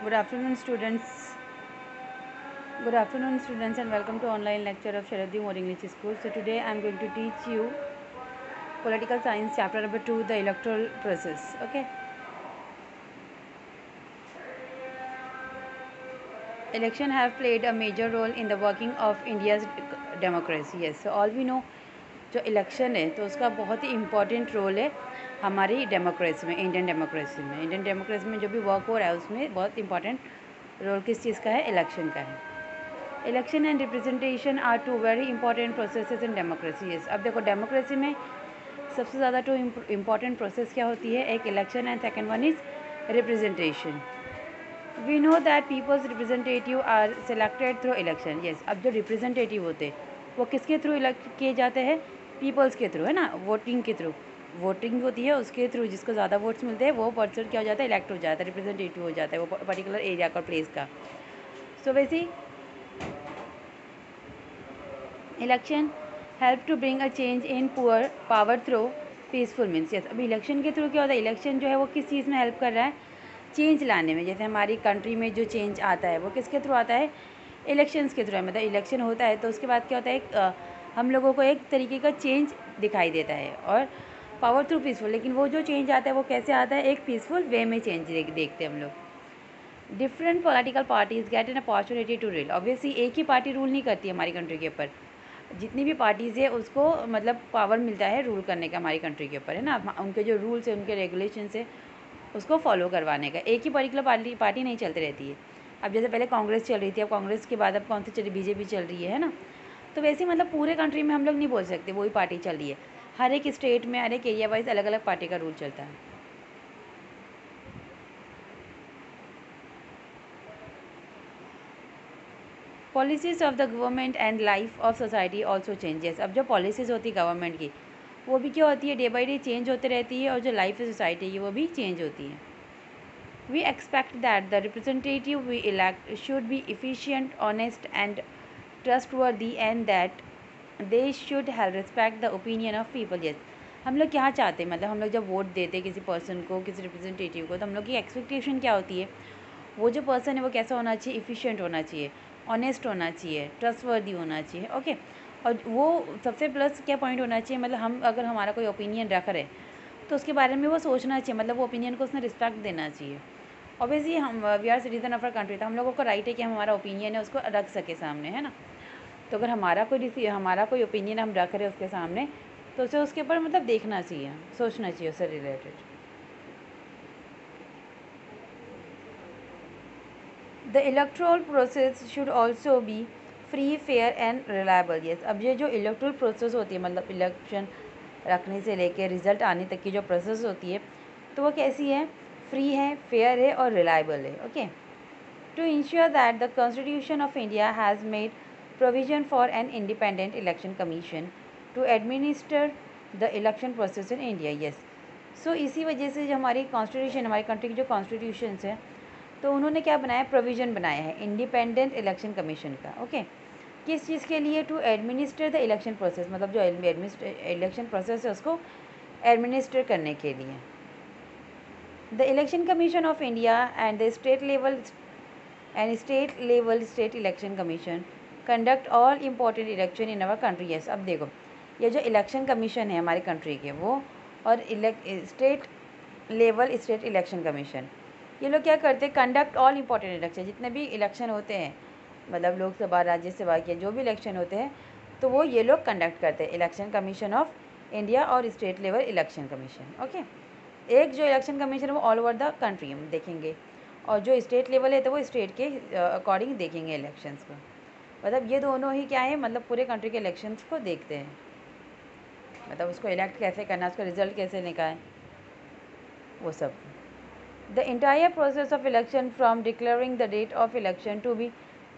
Good afternoon, students. Good afternoon, students, and welcome to online lecture of Sharadhi More English School. So today I am going to teach you political science chapter number 2, the electoral process. Okay. Election have played a major role in the working of India's democracy. Yes. So all we know, जो election है तो उसका बहुत ही important role है हमारी democracy में, Indian democracy में जो भी वर्क हो रहा है उसमें बहुत इंपॉर्टेंट रोल किस चीज़ का है, इलेक्शन का है. Election and representation are two very important processes in democracy. अब देखो डेमोक्रेसी में सबसे ज़्यादा टू इम्पॉर्टेंट प्रोसेस क्या होती है, एक election and second one is representation. We know that peoples representative are selected through election. Yes, अब जो रिप्रेजेंटेटिव होते हैं वो किसके थ्रू इलेक्ट किए जाते हैं, पीपल्स के थ्रू, है ना, वोटिंग के थ्रू. वोटिंग होती है उसके थ्रू, जिसको ज़्यादा वोट्स मिलते हैं वो पर्सन क्या हो जाता है, इलेक्ट हो जाता है, रिप्रेजेंटेटिव हो जाता है वो पर्टिकुलर एरिया का, प्लेस का. सो वैसे election help to bring a change in poor power through peaceful means. Yes, अभी इलेक्शन के थ्रू क्या होता है, इलेक्शन जो है वो किस चीज़ में हेल्प कर रहा है, चेंज लाने में. जैसे हमारी कंट्री में जो चेंज आता है वो किसके थ्रू आता है, इलेक्शंस के थ्रू है. मतलब इलेक्शन होता है तो उसके बाद क्या होता है, हम लोगों को एक तरीके का चेंज दिखाई देता है. और पावर थ्रू पीसफुल, लेकिन वो जो चेंज आता है वो कैसे आता है, एक पीसफुल वे में चेंज देखते हैं हम लोग. Different political parties get an opportunity to rule. Obviously एक ही पार्टी रूल नहीं करती हमारी कंट्री के ऊपर, जितनी भी पार्टीज़ है उसको मतलब पावर मिलता है रूल करने का हमारी कंट्री के ऊपर, है ना. उनके जो रूल्स है, उनके रेगुलेशन है, उसको फॉलो करवाने का. एक ही पर्टिकुलर पार्टी नहीं चलती रहती है. अब जैसे पहले कांग्रेस चल रही थी, अब कांग्रेस के बाद अब कौन सी चल रही, बीजेपी चल रही है ना. तो वैसे ही मतलब पूरे कंट्री में हम लोग नहीं बोल सकते वही पार्टी चल रही है. हर एक स्टेट में, हर एक एरिया वाइज अलग अलग पार्टी का रूल चलता है. Policies of the government and life of society also changes. अब जो पॉलिसीज़ होती है गवर्नमेंट की वो भी क्या होती है, डे बाई डे चेंज होती रहती है, और जो लाइफ है सोसाइटी की वो भी चेंज होती है. We expect that the representative we elect should be efficient, honest, and trustworthy, and that they should have respect the opinion of people. Yes, हम लोग क्या चाहते हैं, मतलब हम लोग जब वोट देते हैं किसी पर्सन को, किसी रिप्रेजेंटेटिव को, तो हम लोग की एक्सपेक्टेशन क्या होती है, वो जो पर्सन है वो कैसा होना चाहिए, इफ़िशियंट होना चाहिए, ऑनेस्ट होना चाहिए, ट्रस्टवर्दी होना चाहिए. ओके. और वो सबसे प्लस क्या पॉइंट होना चाहिए, मतलब हम अगर हमारा कोई ओपिनियन रख रहे हैं तो उसके बारे में वो सोचना चाहिए, मतलब वो ओपिनियन को उसने रिस्पेक्ट देना चाहिए. ऑब्वियसली हम we are citizen of our country, तो हम लोगों को राइट है कि हम हमारा ओपिनियन है उसको रख सके सामने, है ना. तो अगर हमारा कोई ओपिनियन हम रख रहे हैं उसके सामने, तो उसे उसके ऊपर मतलब देखना चाहिए, सोचना चाहिए उससे related. The erectile process should also be free, fair and reliable. Yes, अब ये जो इलेक्ट्रल प्रोसेस होती है, मतलब इलेक्शन रखने से लेके रिजल्ट आने तक की जो प्रोसेस होती है, तो वो कैसी है, फ्री है, फेयर है और रिलायबल है. Okay. To ensure that the Constitution of India has made provision for an independent election commission to administer the election process in India. Yes. So इसी वजह से जो हमारी कॉन्स्टिट्यूशन, हमारी कंट्री की जो कॉन्स्टिट्यूशन है, तो उन्होंने क्या बनाया, प्रोविज़न बनाया है इंडिपेंडेंट इलेक्शन कमीशन का. ओके. किस चीज़ के लिए, to administer the election process, मतलब जो इलेक्शन प्रोसेस है उसको एडमिनिस्टर करने के लिए. The election commission of India and the state level state election commission conduct all important election in our country. Yes, अब देखो ये जो इलेक्शन कमीशन है हमारी कंट्री के, वो और state level state election commission, ये लोग क्या करते हैं, कंडक्ट ऑल इम्पॉर्टेंट इलेक्शन, जितने भी इलेक्शन होते हैं, मतलब लोकसभा, राज्यसभा के जो भी इलेक्शन होते हैं, तो वो ये लोग कंडक्ट करते हैं, इलेक्शन कमीशन ऑफ इंडिया और state level election commission. Okay. एक जो इलेक्शन कमीशन है वो ऑल ओवर द कंट्री हम देखेंगे, और जो स्टेट लेवल है तो वो स्टेट के अकॉर्डिंग देखेंगे इलेक्शंस को. मतलब ये दोनों ही क्या है, मतलब पूरे कंट्री के इलेक्शंस को देखते हैं, मतलब उसको इलेक्ट कैसे करना, उसका रिजल्ट कैसे निकालें, वो सब. The entire process of election from declaring the date of election to be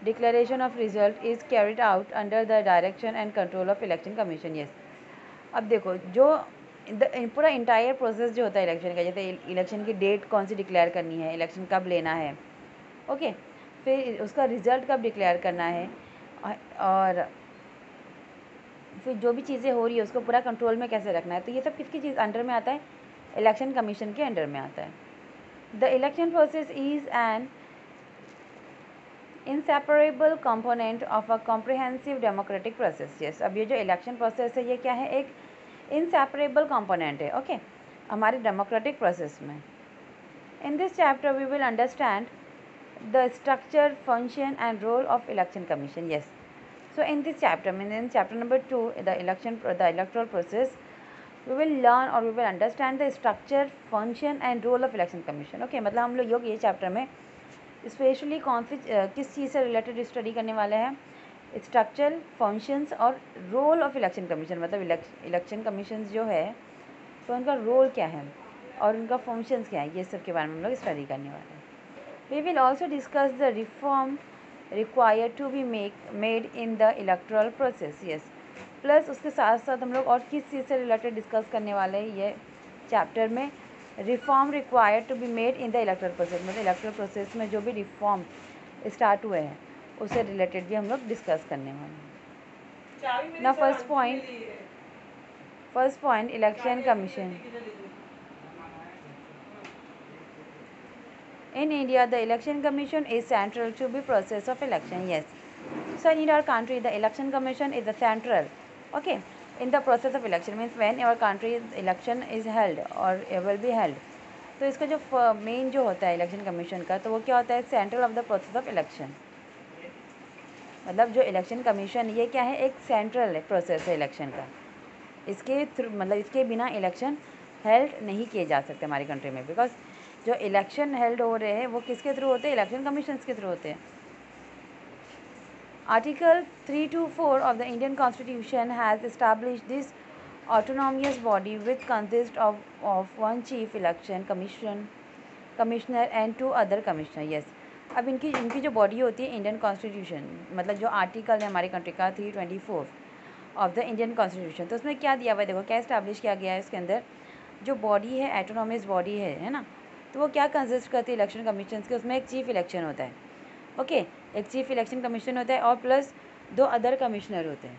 declaration of result is carried out under the direction and control of election commission. Yes, अब देखो जो पूरा इंटायर प्रोसेस जो होता है इलेक्शन का, जैसे election की डेट कौन सी डिक्लेयर करनी है, इलेक्शन कब लेना है, ओके, फिर उसका रिज़ल्ट कब डिक्लेयर करना है, और फिर जो भी चीज़ें हो रही है उसको पूरा कंट्रोल में कैसे रखना है, तो ये सब किसकी चीज़ अंडर में आता है, इलेक्शन कमीशन के अंडर में आता है. The election process is an inseparable component of a comprehensive democratic process. Yes, अब ये जो इलेक्शन प्रोसेस है ये क्या है, एक इनसेपरेबल कंपोनेंट है, ओके, हमारे डेमोक्रेटिक प्रोसेस में। In this chapter we will understand the structure, function and role of election commission. Yes, so in this chapter, in chapter number 2, the electoral process, we will learn or we will understand the structure, function and role of election commission. Okay, मतलब हम लोग ये chapter में specially कौन सी किस चीज़ से related study करने वाले हैं, स्ट्रक्चर, फंक्शंस और रोल ऑफ इलेक्शन कमीशन। मतलब इलेक्शन कमीशन जो है तो उनका रोल क्या है और उनका फंक्शंस क्या है, ये सब के बारे में हम लोग स्टडी करने वाले हैं। We will also discuss the reform required to be made in the electoral process. Yes, plus उसके साथ साथ हम लोग और किस चीज़ से रिलेटेड डिस्कस करने वाले हैं ये चैप्टर में, reform required to be made in the electoral process. मतलब इलेक्टोरल प्रोसेस में जो भी रिफॉर्म स्टार्ट हुए हैं उससे रिलेटेड भी हम लोग डिस्कस करने वाले हैं ना। First point election commission. In India, the election commission is central to the process of election. Yes, so in our country, the election commission is the central, okay, in the process of election. Means when our country election is held or will be held, तो इसका जो main जो होता है election commission का, तो वो क्या होता है, central of the process of election. मतलब जो इलेक्शन कमीशन ये क्या है, एक सेंट्रल प्रोसेस है इलेक्शन का। इसके थ्रू मतलब इसके बिना इलेक्शन हेल्ड नहीं किए जा सकते हमारी कंट्री में, बिकॉज जो इलेक्शन हेल्ड हो रहे हैं वो किसके थ्रू होते हैं, इलेक्शन कमीशन के थ्रू होते हैं। Article 324 of the Indian constitution has establish this autonomous body which consist of one chief election commissioner and 2 other commissioner. Yes, अब इनकी जो बॉडी होती है इंडियन कॉन्स्टिट्यूशन, मतलब जो आर्टिकल है हमारी कंट्री का 324 ऑफ द इंडियन कॉन्स्टिट्यूशन, तो उसमें क्या दिया हुआ है, देखो क्या इस्टेब्लिश किया गया है इसके अंदर। जो बॉडी है ऑटोनॉमस बॉडी है ना, तो वो क्या कंसिस्ट करती है इलेक्शन कमीशन के, उसमें एक चीफ इलेक्शन होता है, ओके, एक चीफ इलेक्शन कमीशन होता है और प्लस 2 अदर कमिश्नर होते हैं।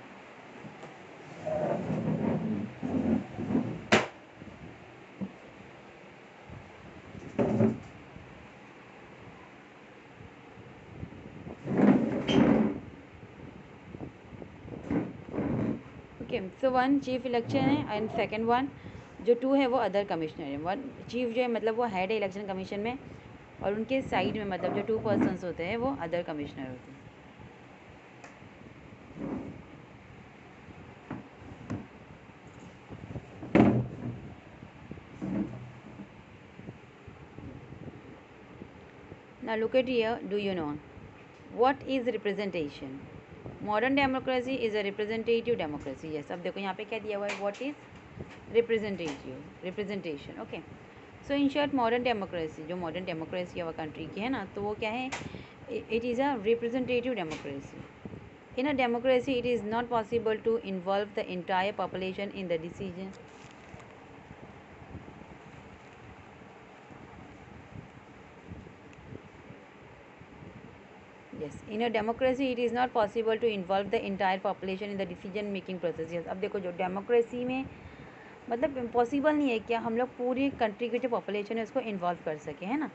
ओके, सो 1 चीफ इलेक्शन है एंड सेकेंड वन जो 2 है वो अदर कमिश्नर है। 1 चीफ जो है मतलब वो हेड है इलेक्शन कमीशन में, और उनके साइड में मतलब जो 2 पर्सन्स होते हैं वो अदर कमिश्नर होते हैं। Now look at here, do you know what is representation? Modern democracy is a representative democracy. Yes, अब देखो यहाँ पे क्या दिया हुआ है, what is representation, okay. So in short, modern democracy, जो modern democracy our country की है ना, तो वो क्या है, it is a representative democracy. In a democracy, it is not possible to involve the entire population in the decision. Yes, in a democracy, it is not possible to involve the entire population in the decision making process. Yes, अब देखो जो democracy में मतलब impossible नहीं है क्या हम लोग पूरी कंट्री की जो पॉपुलेशन है उसको इन्वॉल्व कर सकें, है ना।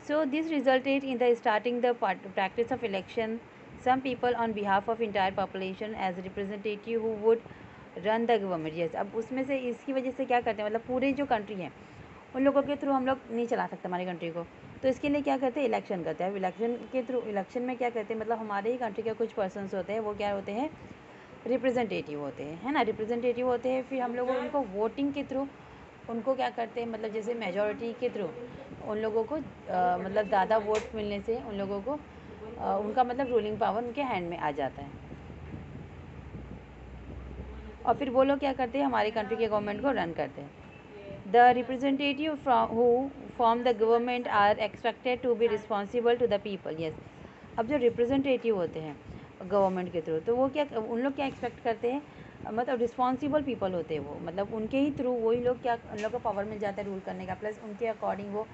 So this resulted in the starting the practice of election some people on behalf of entire population as representative who would run the government. Yes, अब उसमें से इसकी वजह से क्या करते हैं, मतलब पूरे जो कंट्री है उन लोगों के थ्रू हम लोग नहीं चला सकते हमारी कंट्री को, तो इसके लिए क्या करते हैं, इलेक्शन करते हैं। इलेक्शन के थ्रू इलेक्शन में क्या करते हैं, मतलब हमारे ही कंट्री के कुछ पर्सन्स होते हैं वो क्या होते हैं, रिप्रेजेंटेटिव होते हैं, है ना, रिप्रेजेंटेटिव होते हैं। फिर हम लोग उनको वोटिंग के थ्रू उनको क्या करते हैं, मतलब जैसे मेजॉरिटी के थ्रू उन लोगों को मतलब ज़्यादा वोट मिलने से उन लोगों को उनका मतलब रूलिंग पावर उनके हैंड में आ जाता है, और फिर वो लोग क्या करते हैं, हमारी कंट्री के गवर्नमेंट को रन करते हैं। The representative who form the government are expected to be responsible to the people. Yes, अब जो रिप्रेजेंटेटिव होते हैं गवर्नमेंट के थ्रू, तो वो क्या उन लोग क्या एक्सपेक्ट करते हैं, मतलब रिस्पॉन्सिबल पीपल होते हैं वो, मतलब उनके ही थ्रू वही लोग क्या उन लोग को पावर मिल जाता है रूल करने का, प्लस उनके अकॉर्डिंग वो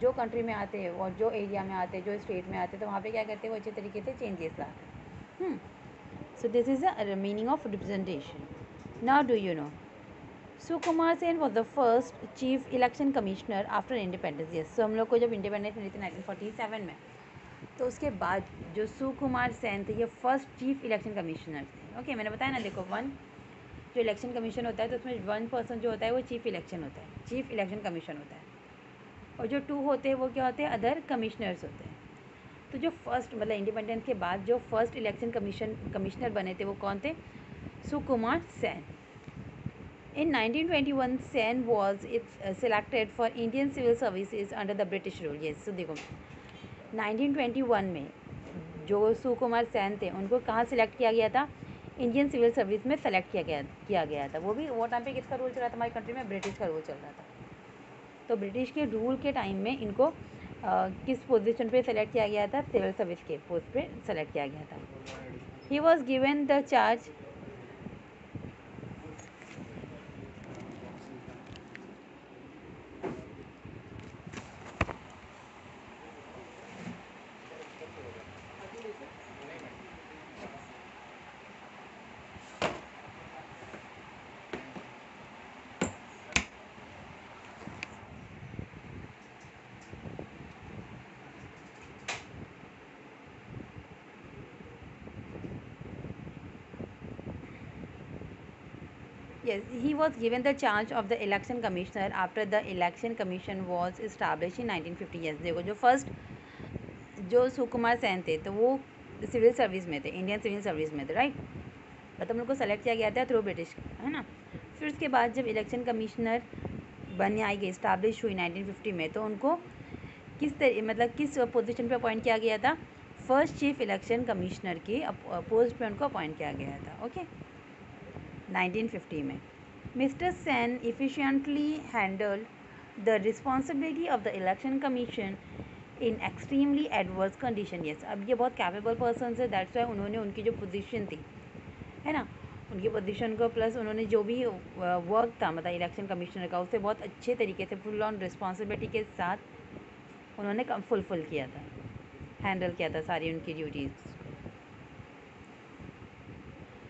जो कंट्री में आते हैं और जो एरिया में आते हैं जो स्टेट में आते हैं तो वहाँ पे क्या करते हैं वो अच्छे तरीके से चेंजेस लाते हैं। So this is the meaning of representation. Now do you know Sukumar Sen was the first chief election commissioner after independence. Yes, so हम लोग को जब इंडिपेंडेंस मिली थी 1947 में, तो उसके बाद जो सुकुमार सेन थे ये फर्स्ट चीफ इलेक्शन कमिश्नर थे। ओके, मैंने बताया ना, देखो जो इलेक्शन कमीशन होता है तो उसमें 1 पर्सन जो होता है वो चीफ इलेक्शन होता है, चीफ इलेक्शन कमीशन होता है, और जो 2 होते हैं वो क्या होते हैं, अदर कमिश्नर्स होते हैं। तो जो फर्स्ट मतलब इंडिपेंडेंस के बाद जो फर्स्ट इलेक्शन कमिश्नर बने थे वो कौन थे, Sukumar Sen. In 1921, Sen was selected for Indian civil services under the British rule. Yes, so देखो 1921 में जो सुकुमार सेन थे उनको कहाँ सिलेक्ट किया गया था, इंडियन सिविल सर्विस में सेलेक्ट किया गया था। वो भी वो टाइम पे किसका रूल चल रहा था हमारी कंट्री में, ब्रिटिश का रूल चल रहा था। तो ब्रिटिश के रूल के टाइम में इनको किस पोजीशन पे सेलेक्ट किया गया था, सिविल सर्विस के पोस्ट पे सेलेक्ट किया गया था। He was given the charge Yes, he was given the charge of the election commissioner after the election commission was established in 1950. Yes, देखो जो फर्स्ट जो सुकुमार सेन थे तो वो सिविल सर्विस में थे, इंडियन सिविल सर्विस में थे, राइट। मतलब उनको सेलेक्ट किया गया था थ्रू ब्रिटिश, है ना। फिर उसके बाद जब इलेक्शन कमिश्नर बनने आई गई, इस्टाब्लिश हुई 1950 में, तो उनको किस पोजीशन पे अपॉइंट किया गया था, फर्स्ट चीफ इलेक्शन कमिश्नर की पोस्ट पे उनको अपॉइंट किया गया था। ओके, 1950 में mister Sen efficiently handled the responsibility of the election commission in extremely adverse condition. yes, अब ये बहुत कैपेबल पर्सन है, दैट्स वाई उन्होंने उनकी जो पोजीशन थी, है ना, उनकी पोजीशन को प्लस उन्होंने जो भी वर्क था मतलब इलेक्शन कमिश्नर का, उसे बहुत अच्छे तरीके से फुल ऑन रिस्पॉन्सिबिलिटी के साथ उन्होंने फुलफिल किया था, हैंडल किया था सारी उनकी duties.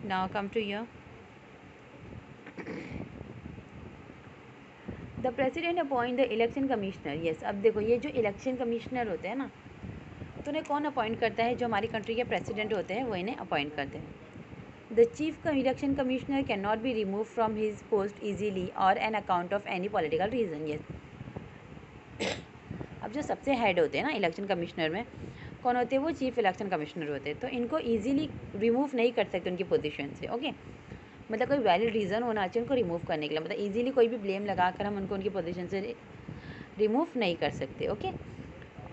Now come to yeah the president appoint the election commissioner. Yes, अब देखो ये जो इलेक्शन कमिश्नर होते हैं ना, तो उन्हें कौन अपॉइंट करता है, जो हमारी कंट्री के प्रेसिडेंट होते हैं वो इन्हें अपॉइंट करते हैं। The chief election commissioner can not be remove from his post easily और an account of any political reason. Yes, अब जो सबसे हेड होते हैं ना इलेक्शन कमिश्नर में कौन होते हैं, वो चीफ इलेक्शन कमिश्नर होते हैं, तो इनको ईजीली रिमूव नहीं कर सकते उनकी पोजीशन से। ओके, मतलब कोई वैलिड रीज़न होना चाहिए उनको रिमूव करने के लिए, मतलब इजीली कोई भी ब्लेम लगाकर हम उनको उनकी पोजीशन से रिमूव नहीं कर सकते। ओके,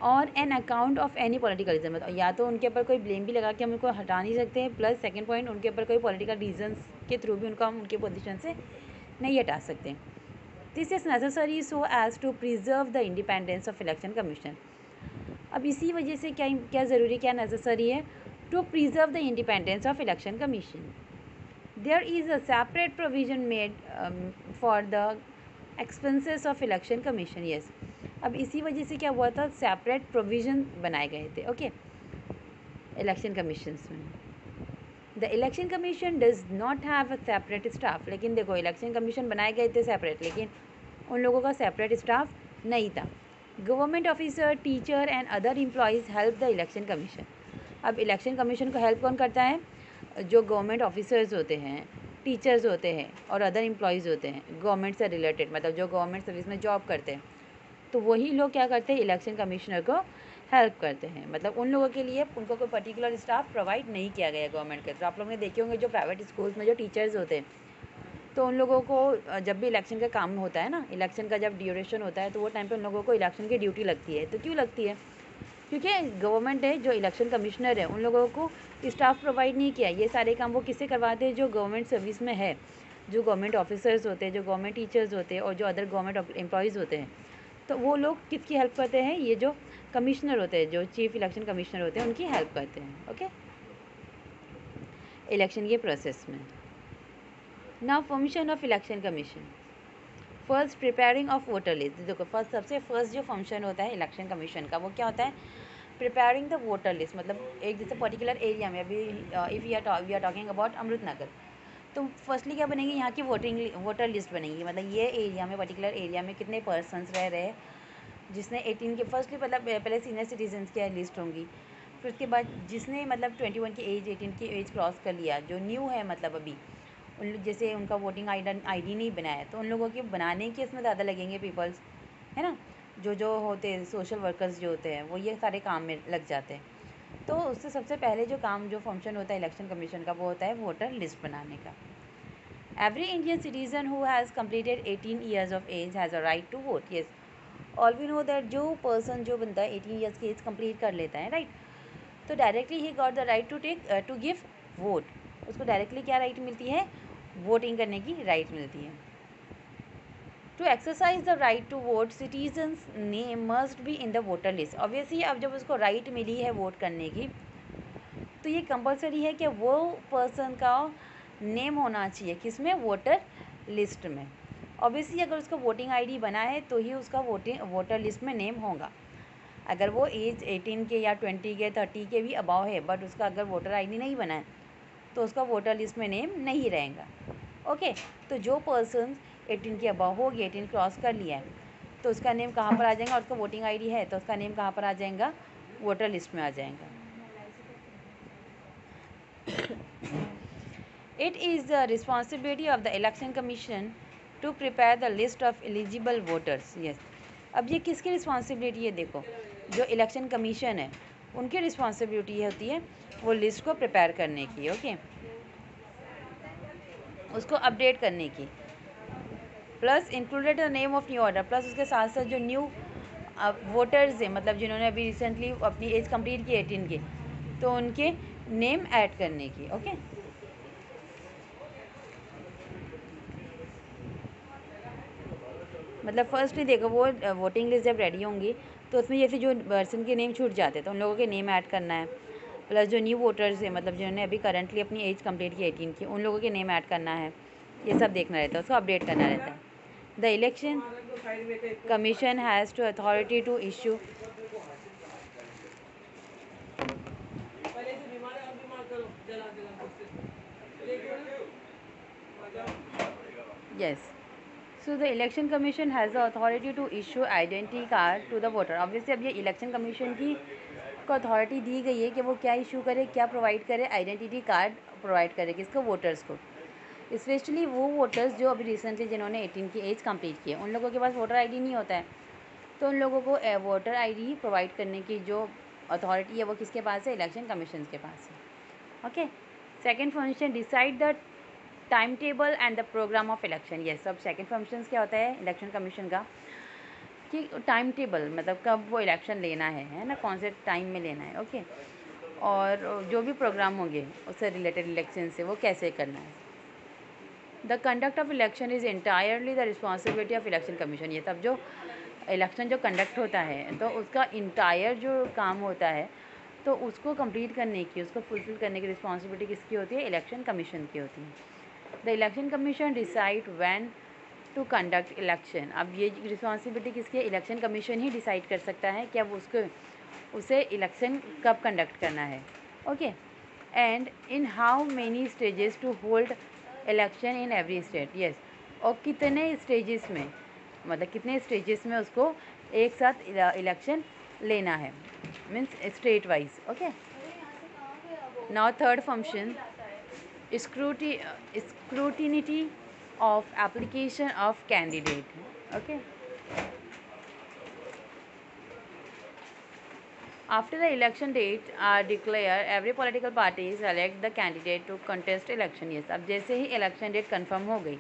और an account of any political मतलब या तो उनके ऊपर कोई ब्लेम भी लगा के हम उनको हटा नहीं सकते हैं, प्लस सेकंड पॉइंट उनके ऊपर कोई पॉलिटिकल रीजंस के थ्रू भी उनको हम उनकी पोजीशन से नहीं हटा सकते। This is necessary so as to preserve the independence of election commission. अब इसी वजह से क्या ज़रूरी, क्या नेसेसरी है, to preserve the independence of election commission. There is a separate provision made for the expenses of election commission. Yes, अब इसी वजह से क्या हुआ था, सेपरेट प्रोविज़न बनाए गए थे। ओके, इलेक्शन कमीशंस में the election commission does not have a separate staff. लेकिन देखो इलेक्शन कमीशन बनाए गए थे सेपरेट, लेकिन उन लोगों का सेपरेट स्टाफ नहीं था। Government officer, teacher and other employees help the election commission. अब इलेक्शन कमीशन को हेल्प कौन करता है, जो गवर्नमेंट ऑफिसर्स होते हैं, टीचर्स होते हैं और अदर एम्प्लॉयज़ होते हैं गवर्नमेंट से रिलेटेड, मतलब जो गवर्नमेंट सर्विस में जॉब करते हैं, तो वही लोग क्या करते हैं, इलेक्शन कमिश्नर को हेल्प करते हैं। मतलब उन लोगों के लिए उनको कोई पर्टिकुलर स्टाफ प्रोवाइड नहीं किया गया गवर्नमेंट के। तो आप लोग ने देखे होंगे जो प्राइवेट स्कूल्स में जो टीचर्स होते हैं, तो उन लोगों को जब भी इलेक्शन का काम होता है ना, इलेक्शन का जब ड्यूरेशन होता है, तो वो टाइम पे उन लोगों को इलेक्शन की ड्यूटी लगती है। तो क्यों लगती है, क्योंकि गवर्नमेंट है, जो इलेक्शन कमिश्नर है, उन लोगों को स्टाफ प्रोवाइड नहीं किया। ये सारे काम वो किससे करवाते हैं, जो गवर्नमेंट सर्विस में है, जो गवर्नमेंट ऑफिसर्स होते हैं, जो गवर्नमेंट टीचर्स होते हैं और जो अदर गवर्नमेंट एम्प्लॉयज़ होते हैं। तो वो लोग किसकी हेल्प करते हैं, ये जो कमिश्नर होते हैं, जो चीफ इलेक्शन कमिश्नर होते हैं, उनकी हेल्प करते हैं। ओके, इलेक्शन के प्रोसेस में। Now function of election commission. First preparing of voter list. देखो सबसे फर्स्ट जो फंक्शन होता है इलेक्शन कमीशन का, वो क्या होता है, प्रिपेयरिंग द वोटर लिस्ट। मतलब एक जैसे पर्टिकुलर एरिया में, अभी if we are talking about Amritnagar, तो फर्स्टली क्या बनेगी, यहाँ की वोटर लिस्ट बनेगी। मतलब ये एरिया में, पर्टिकुलर एरिया में कितने पर्सन्स रह रहे हैं, जिसने 18 के फर्स्टली मतलब पहले सीनियर सिटीजन्स की लिस्ट होंगी, फिर उसके बाद जिसने मतलब 21 की एज 18 की एज क्रॉस कर लिया, जो न्यू है मतलब अभी उन जैसे उनका वोटिंग आईडी नहीं बनाया तो उन लोगों के बनाने के इसमें ज़्यादा लगेंगे पीपल्स, है ना। जो होते हैं सोशल वर्कर्स जो होते हैं वो ये सारे काम में लग जाते हैं। तो उससे सबसे पहले जो काम जो फंक्शन होता है इलेक्शन कमीशन का वो होता है वोटर लिस्ट बनाने का। Every Indian citizen who has completed 18 years of age has a right to vote. Yes, all we know that जो पर्सन जो बंदा 18 ईयर्स की एज कंप्लीट कर लेता है, राइट, तो डायरेक्टली ही got the right to give vote. उसको डायरेक्टली क्या राइट मिलती है, वोटिंग करने की राइट मिलती है। To exercise the right to vote citizens name must be in the voter list. Obviously अब जब उसको राइट मिली है वोट करने की तो ये कंपलसरी है कि वो पर्सन का नेम होना चाहिए किसमें, वोटर लिस्ट में। ऑब्वियसली अगर उसका वोटिंग आईडी बना है तो ही उसका वोटर लिस्ट में नेम होगा। अगर वो एज 18 के या 20 के 30 के भी अबाव है बट उसका अगर वोटर आईडी नहीं बना है तो उसका वोटर लिस्ट में नेम नहीं रहेगा। ओके, तो जो पर्सन 18 के अबाव होगी, 18 क्रॉस कर लिया है, तो उसका नेम कहाँ पर आ जाएगा, और उसका वोटिंग आईडी है तो उसका नेम कहाँ पर आ जाएगा, वोटर लिस्ट में आ जाएगा। It is the responsibility of the election commission to prepare the list of eligible voters. Yes. अब ये किसकी रिस्पॉन्सिबिलिटी है, देखो जो इलेक्शन कमीशन है उनकी रिस्पॉन्सिबिलिटी होती है वो लिस्ट को प्रिपेयर करने की, ओके, उसको अपडेट करने की, plus included the name of new order, plus उसके साथ साथ जो न्यू वोटर्स हैं मतलब जिन्होंने अभी रिसेंटली अपनी एज कंप्लीट की 18 की, तो उनके नेम ऐड करने की, ओके। मतलब फर्स्ट ही देखो वो वोटिंग लिस्ट जब रेडी होंगी तो उसमें जैसे जो पर्सन के नेम छूट जाते हैं तो उन लोगों के नेम ऐड करना है, प्लस जो न्यू वोटर्स हैं मतलब जिन्होंने अभी करंटली अपनी एज कंप्लीट की 18 की उन लोगों के नेम ऐड करना है, ये सब देखना रहता है, उसको अपडेट करना रहता है। The election commission has to authority to issue yes, so the election commission has the authority to issue identity card to the voter। Obviously अब ये इलेक्शन कमीशन की को अथॉरिटी दी गई है कि वो क्या इशू करे, क्या प्रोवाइड करे, आइडेंटिटी कार्ड प्रोवाइड करे किसको, वोटर्स को। स्पेशली वो वोटर्स जो अभी रिसेंटली जिन्होंने 18 की एज कंप्लीट की है उन लोगों के पास वोटर आईडी नहीं होता है, तो उन लोगों को वोटर आईडी प्रोवाइड करने की जो अथॉरिटी है वो किसके पास है, इलेक्शन कमीशन के पास है, okay. Second function decide the time table and the program of election. ये सब सेकेंड फंक्शन क्या होता है इलेक्शन कमीशन का, कि टाइम टेबल मतलब कब वो इलेक्शन लेना है ना, कौन से टाइम में लेना है, ओके, और जो भी प्रोग्राम होंगे उससे रिलेटेड इलेक्शन से वो कैसे करना है। The conduct of election is entirely the responsibility of election commission. ये तब जो इलेक्शन जो कंडक्ट होता है तो उसका इंटायर जो काम होता है तो उसको कंप्लीट करने की, उसको फुलफिल करने की रिस्पॉन्सिबिलिटी किसकी होती है, इलेक्शन कमीशन की होती है। The election commission decide when to conduct election. अब ये रिस्पॉन्सिबिलिटी किसकी है, इलेक्शन कमीशन ही डिसाइड कर सकता है कि अब उसे इलेक्शन कब कंडक्ट करना है, okay, and in how many stages to hold election in every state. Yes, और कितने स्टेजेस में मतलब कितने स्टेजेस में उसको एक साथ इलेक्शन लेना है, means state wise, okay. Now third function scrutiny of application of candidate, okay। After the election date are declared, every political party select the candidate to contest election। yes, अब जैसे ही election date confirm हो गई,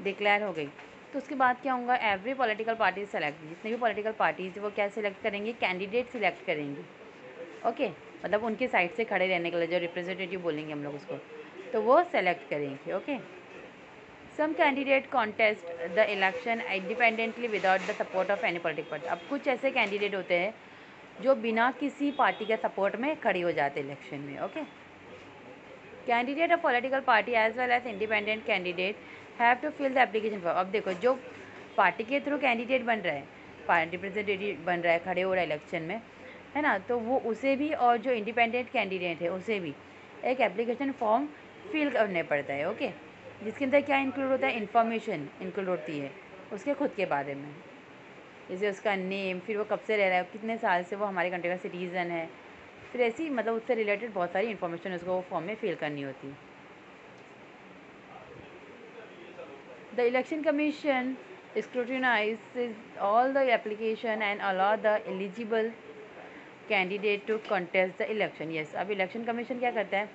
declare हो गई, तो उसके बाद क्या होगा, एवरी पॉलिटिकल पार्टी सेलेक्ट, जितने भी पॉलिटिकल पार्टीज वो क्या सिलेक्ट करेंगी, कैंडिडेट सिलेक्ट करेंगी, ओके, मतलब उनके साइड से खड़े रहने के लिए जो रिप्रेजेंटेटिव बोलेंगे हम लोग उसको, तो वो सेलेक्ट करेंगे, okay. Some candidate contest the election independently without the support of any political party. अब कुछ ऐसे कैंडिडेट होते हैं जो बिना किसी पार्टी के सपोर्ट में खड़े हो जाते हैं इलेक्शन में, okay. Candidate of political party as well as independent candidate have to fill the application form. अब देखो जो पार्टी के थ्रू कैंडिडेट बन रहा है, पार्टी रिप्रेजेंटेटिव बन रहा है, खड़े हो रहा है इलेक्शन में, है ना, तो वो उसे भी और जो इंडिपेंडेंट कैंडिडेट है उसे भी एक एप्लीकेशन फॉर्म फिल करने पड़ता है, ओके, जिसके अंदर क्या इंक्लूड होता है, इन्फॉर्मेशन इंक्लूड होती है उसके खुद के बारे में। जैसे उसका नेम, फिर वो कब से रह रहा है, कितने साल से वो हमारे कंट्री का सिटीज़न है, फिर ऐसी मतलब उससे रिलेटेड बहुत सारी इन्फॉर्मेशन उसको वो फॉर्म में फिल करनी होती है। The election commission scrutinizes all the application and allow the eligible candidate to contest the election. Yes, अब इलेक्शन कमीशन क्या करता है,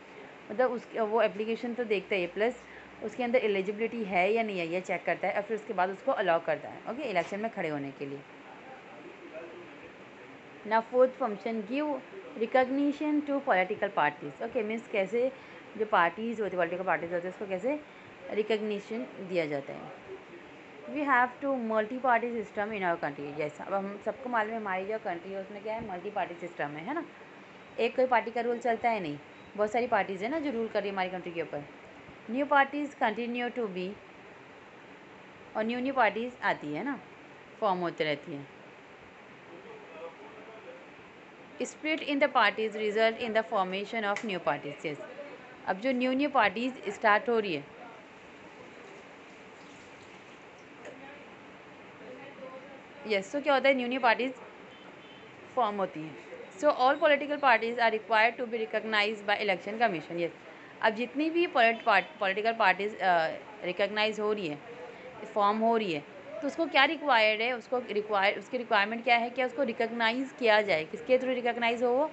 मतलब उस वो एप्लीकेशन तो देखता है, प्लस उसके अंदर एलिजिबिलिटी है या नहीं है ये चेक करता है, और फिर उसके बाद उसको अलाउ करता है ओके इलेक्शन में खड़े होने के लिए। ना fourth function give recognition to political parties. Okay means कैसे जो पार्टीज़ होती है, पॉलिटिकल पार्टीज होती है, उसको कैसे रिकॉग्निशन दिया जाता है। We have to multi party system in our country. जैसा अब हम सबको मालूम है हमारी जो कंट्री है उसमें क्या है, मल्टी पार्टी सिस्टम है ना। एक कोई पार्टी का रूल चलता है नहीं, बहुत सारी पार्टीज़ है ना जो रूल कर रही है हमारी कंट्री के ऊपर। New parties continue to be, और न्यू पार्टीज़ आती है ना, फॉर्म होती रहती है। Split in the parties result in the formation of new parties. Yes, अब जो न्यू पार्टीज स्टार्ट हो रही है, यस सो क्या होता है, न्यू पार्टीज फॉर्म होती हैं। So all political parties are required to be recognize by election commission. Yes, अब जितनी भी पॉलिटिकल पार्टीज रिकॉग्नाइज हो रही है, फॉर्म हो रही है, तो उसको क्या रिक्वायर्ड है, उसकी रिक्वायरमेंट क्या है, क्या उसको रिकॉग्नाइज़ किया जाए, किसके थ्रू रिकॉग्नाइज हो, वो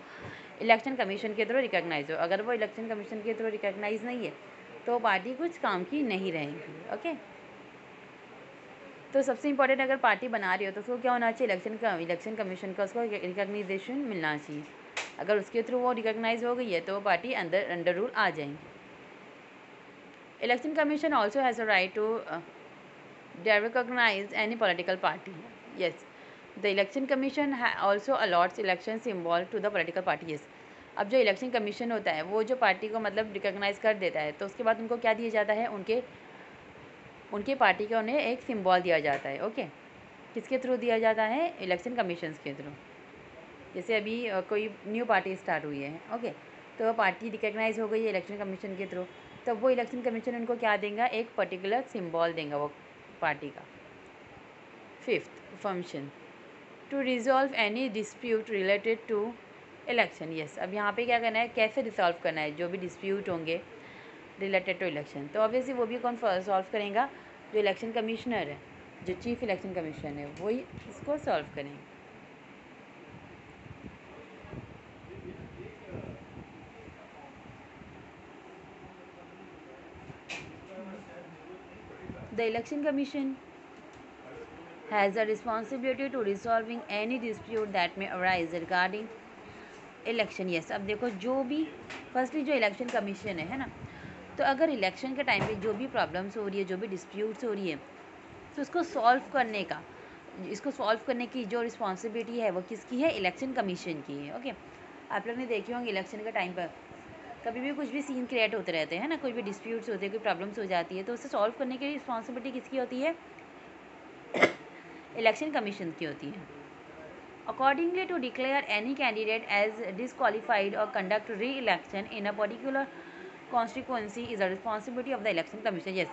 इलेक्शन कमीशन के थ्रू रिकॉग्नाइज हो। अगर वो इलेक्शन कमीशन के थ्रू रिकॉग्नाइज नहीं है तो पार्टी कुछ काम की नहीं रहेगी ओके। तो सबसे इंपॉर्टेंट, अगर पार्टी बना रही हो तो उसको क्या होना चाहिए, इलेक्शन कमीशन का उसको रिकॉग्नाइजेशन मिलना चाहिए। अगर उसके थ्रू वो रिकॉग्नाइज हो गई है तो वो पार्टी अंडर रूल आ जाएंगी। Election commission also has a right to recognize any political party. Yes, the election commission also allots election symbol to the political party. Yes, अब जो इलेक्शन कमीशन होता है वो जो पार्टी को मतलब रिकॉग्नाइज कर देता है तो उसके बाद उनको क्या दिया जाता है, उनके पार्टी का उन्हें एक सिंबल दिया जाता है ओके। किसके थ्रू दिया जाता है, इलेक्शन कमीशन के थ्रू। जैसे अभी कोई न्यू पार्टी स्टार्ट हुई है ओके, तो वो पार्टी रिकॉग्नाइज हो गई है इलेक्शन कमीशन के थ्रू, तो वो इलेक्शन कमीशन उनको क्या देगा, एक पर्टिकुलर सिंबल देगा वो पार्टी का। Fifth function to resolve any dispute related to election. Yes, अब यहाँ पे क्या करना है, कैसे रिजॉल्व करना है जो भी डिस्प्यूट होंगे रिलेटेड टू इलेक्शन, तो ऑब्वियसली वो भी कौन सॉल्व करेगा, जो इलेक्शन कमिश्नर है, जो चीफ इलेक्शन कमीशन है, वही इसको सॉल्व करेंगे। The election commission has a responsibility to resolving any dispute that may arise regarding election. Yes, अब देखो जो भी फर्स्टली जो इलेक्शन कमीशन है ना, तो अगर इलेक्शन के टाइम पे जो भी प्रॉब्लम्स हो रही है, जो भी डिस्प्यूट्स हो रही है, तो उसको सॉल्व करने का, इसको सॉल्व करने की जो रिस्पॉन्सिबिलिटी है वो किसकी है, इलेक्शन कमीशन की है ओके। आप लोग ने देखे होंगे इलेक्शन के टाइम पर कभी भी कुछ भी सीन क्रिएट होते रहते हैं ना, कोई भी डिस्प्यूट्स होते हैं, कोई प्रॉब्लम्स हो जाती है, तो उसे सॉल्व करने की रिस्पॉन्सिबिलिटी किसकी होती है, इलेक्शन कमीशन की होती है। Accordingly, to declare any candidate as disqualified or conduct re-election in a particular constituency is a responsibility of the election commission. Yes,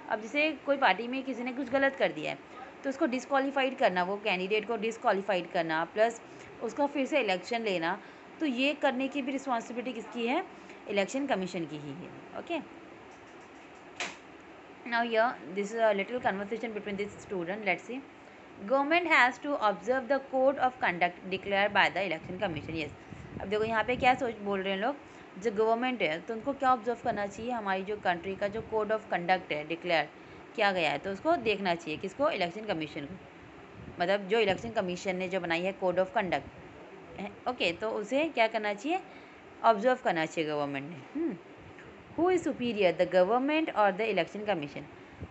अब जैसे कोई पार्टी में किसी ने कुछ गलत कर दिया है तो उसको डिसक्वालीफाइड करना, वो कैंडिडेट को डिसक्वालीफाइड करना प्लस उसका फिर से इलेक्शन लेना, तो ये करने की भी रिस्पॉन्सिबिलिटी किसकी है, इलेक्शन कमीशन की ही है okay. Now here this is a little conversation between this student. Let's see. Government has to observe the code of conduct declared by the election commission. Yes, अब देखो यहाँ पे क्या बोल रहे हैं लोग, जो गवर्नमेंट है तो उनको क्या ऑब्जर्व करना चाहिए, हमारी जो कंट्री का जो कोड ऑफ कंडक्ट है डिक्लेयर किया गया है तो उसको देखना चाहिए, किसको, इलेक्शन कमीशन को, मतलब जो इलेक्शन कमीशन ने जो बनाई है कोड ऑफ कंडक्ट ओके, तो उसे क्या करना चाहिए, ऑब्जर्व करना चाहिए गवर्नमेंट ने। Who is superior, the government और द इलेक्शन कमीशन।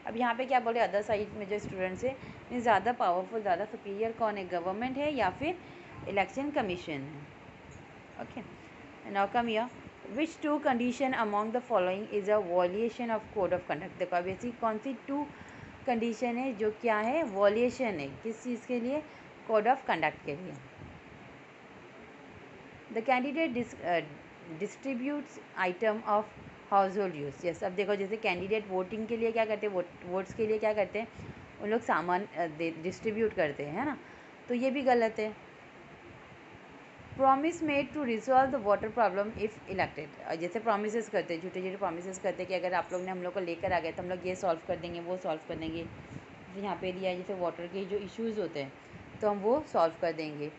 अब यहाँ पे क्या बोले, अदर साइड में जो स्टूडेंट्स है, ज़्यादा पावरफुल, ज़्यादा सुपीरियर कौन है, गवर्नमेंट है या फिर इलेक्शन कमीशन है okay. Now come here, which to condition among the following is a violation of code of conduct. देखो अब ऐसी कौन सी टू कंडीशन है जो क्या है, वॉल्यूशन है, किस चीज़ के लिए, कोड ऑफ कंडक्ट के लिए। The candidate distributes item of house hold use. Yes, अब देखो जैसे कैंडिडेट वोटिंग के लिए क्या करते हैं, वोट्स के लिए क्या करते हैं, उन लोग सामान डिस्ट्रीब्यूट करते हैं है ना, तो ये भी गलत है। Promise made to resolve the water problem if elected, जैसे प्रोमिस करते हैं, झूठे झूठे प्रोमिस करते हैं कि अगर आप लोग ने हम लोग को लेकर आ गए तो हम लोग ये सॉल्व कर देंगे, वो सॉल्व कर देंगे। यहाँ पे दिया है जैसे वाटर के जो इश्यूज़ होते हैं तो हम वो सॉल्व कर देंगे।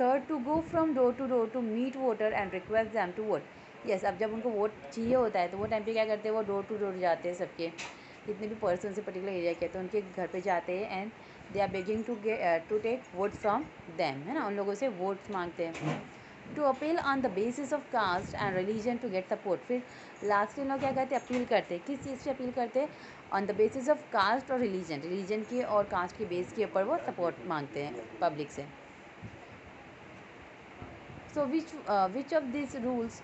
Third, to go from door to meet voter and request them to vote. Yes, अब जब उनको वोट चाहिए होता है तो वो टाइम पे क्या करते हैं, वो डोर टू डोर जाते हैं, सबके जितने भी पर्सन से पर्टिकुलर एरिया के, तो उनके घर पे जाते हैं and they are begging to take vote from them, है ना, उन लोगों से वोट्स मांगते हैं। To appeal on the basis of caste and religion to get support, फिर लास्ट लोग क्या कहते हैं, अपील करते हैं, किस चीज़ से अपील करते हैं, on the basis of caste और रिलीजन के और कास्ट के बेस के ऊपर वो सपोर्ट मांगते हैं पब्लिक से। So which of these rules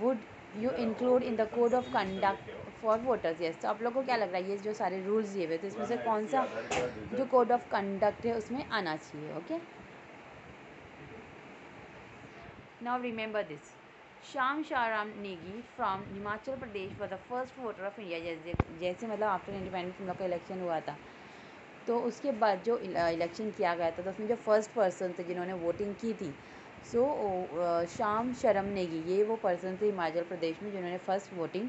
would you include in the code of conduct for voters? Yes, तो आप लोगों को क्या लग रहा है, ये जो सारे रूल्स दिए हुए तो इसमें से कौन सा जो कोड ऑफ कंडक्ट है उसमें आना चाहिए? Okay, now remember this, Shyam Sharan Negi from Himachal Pradesh for the first voter of India. जैसे मतलब आफ्टर इंडिपेंडेंस हम लोग का इलेक्शन हुआ था तो उसके बाद जो इलेक्शन किया गया था तो उसमें जो फर्स्ट पर्सन थे जिन्होंने वोटिंग की थी, सो श्याम शर्मा नेगी, ये वो पर्सन थे हिमाचल प्रदेश में जिन्होंने फर्स्ट वोटिंग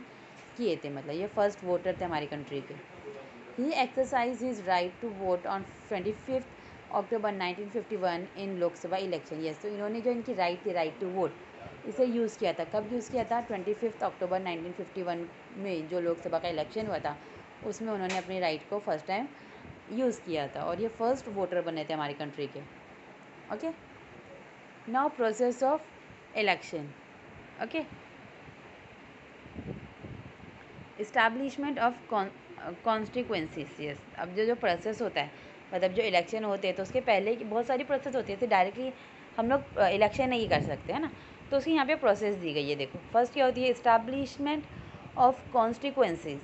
किए थे, मतलब ये फर्स्ट वोटर थे हमारी कंट्री के। He exercise his right to vote on 25 October 1951 in Lok Sabha election. Yes, तो इन्होंने जो इनकी राइट थी, राइट टू वोट, इसे यूज़ किया था। कब यूज़ किया था? 25 अक्टूबर 1951 में जो लोकसभा का इलेक्शन हुआ था उसमें उन्होंने अपनी राइट को फर्स्ट टाइम यूज़ किया था और ये फर्स्ट वोटर बने थे हमारी कंट्री के। Okay, now process of election. Okay, establishment of constituencies. Yes, अब जो प्रोसेस होता है, मतलब जो इलेक्शन होते हैं तो उसके पहले की बहुत सारी प्रोसेस होती है, तो डायरेक्टली हम लोग इलेक्शन नहीं कर सकते, है ना, तो उसकी यहाँ पे प्रोसेस दी गई है। देखो, फर्स्ट क्या होती है, इस्टेब्लिशमेंट ऑफ कॉन्स्टिट्यूएंसीज।